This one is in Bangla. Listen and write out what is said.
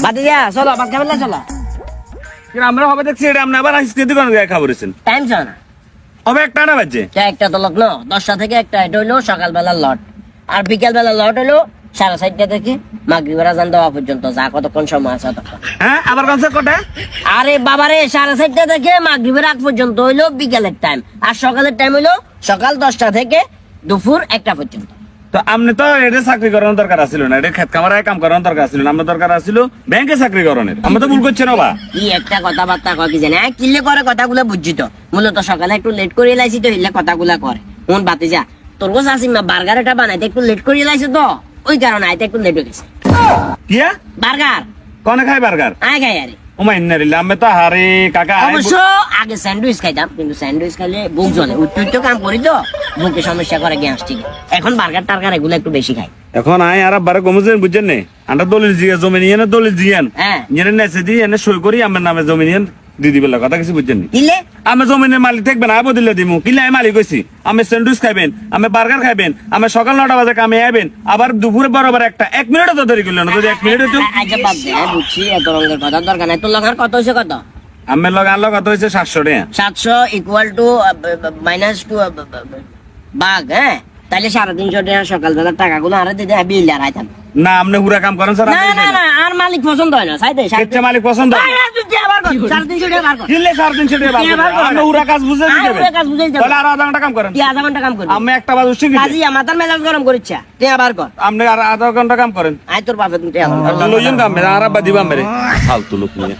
বাতি যা চলো ভাত খাবেন না চলো আমরা হবে দেখছি এটা আপনি আবার আজকে দোকান খাবরেছেন টাইম চলো না হবে একটা না বাজে একটা তো লগ্ন 10টা থেকে একটা এটা হইলো সকালবেলার লট আর বিকেল বেলার লট হইলো 4:30 থেকে মাগরিবের আজান দেওয়া পর্যন্ত যা কতক্ষণ সময় আছে ততক্ষণ হ্যাঁ আবার কনসার্ট কটা আরে বাবারে 4:30 থেকে মাগরিবের আগ পর্যন্ত হইলো বিকেলের টাইম আর সকালের টাইম হইলো সকাল 10টা থেকে দুপুর 1টা পর্যন্ত তো আপনি তো এটা চাকরি করানোর দরকার আছিল না এটা খেত কামারায় কাম করানোর দরকার আছিল না আমার দরকার আছিল ব্যাংকে চাকরি করানোর আমরা তো ভুল করছি না বা কি একটা কথাবার্তা কয় কি জানে কিল্লে করে কথাগুলো বুঝছি তো মূলত সকালে একটু লেট করে লাইছি তো হিলে কথাগুলা করে মন বাতি যা তোর গো আসিমা বার্গার এটা বানাইতে একটু লেট করে লাইছে তো ওই কারণে আইতে একটু লেট হয়ে গেছে কিয়া বার্গার কোনে খাই বার্গার আয় খাই আরে ওমা ইন্নারিল্লাহ আমি তো হারে কাকা অবশ্য আগে স্যান্ডউইচ খাইতাম কিন্তু স্যান্ডউইচ খাইলে বুক জ্বলে উচ্চ কাম করি তো বুকে সমস্যা করে গ্যাস ঠিক এখন বার্গার টার্গার এগুলো একটু বেশি খাই এখন আয় আর বারে কমছেন বুঝছেন নে আমরা দলিল জিয়া জমি নিয়ে না দলিল জিয়ান হ্যাঁ নিয়ে নেছে দি এনে সই করি আমার নামে জমি নিয়ে দিদি বেলা কথা কিছু বুঝছেন নি কিলে আমি জমিনের মালিক থাকবে না আবো দিলে দিমু কিলে আমি মালিক হইছি আমি স্যান্ডউইচ খাইবেন আমি বার্গার খাইবেন আমি সকাল 9টা বাজে কামে আইবেন আবার দুপুরে বরাবর একটা 1 মিনিটও তো দেরি করলেন যদি 1 মিনিট হতো আচ্ছা বাদ দে বুঝছি এত রঙের কথা দরকার নাই তোর লগার কত হয়েছে কত আমি আনলো কত হয়েছে 700 টাকা 700 ইকুয়াল টু মাইনাস টু বাঘ হ্যাঁ তাহলে 350 টাকা সকালবেলা টাকাগুলো আরে দিতে বিল আর আইতাম না আপনি পুরা কাম করেন স্যার না না না আর মালিক পছন্দ হয় না সাইদে কেটে মালিক পছন্দ হয় না। তুই আবার 350 টাকা বার কর কিলে 350 টাকা কে বার বাদ করবে? আমি পুরা কাজ বুঝে আর দিতে পুরা কাজ বুঝাই যাবে। তাহলে আর আধা ঘন্টা কাম করেন তুই আধা ঘন্টা কাম করবি আমি একটা বাজ উঠছি কাজী মাথার মেজাজ গরম করিচ্ছা তুই আবার কর আপনি আর আধা ঘন্টা কাম করেন আয় তোর বাপে তুমি লইয়েন কাম আর আব্বা দিবা মেরে ফালতু লোক নিয়ে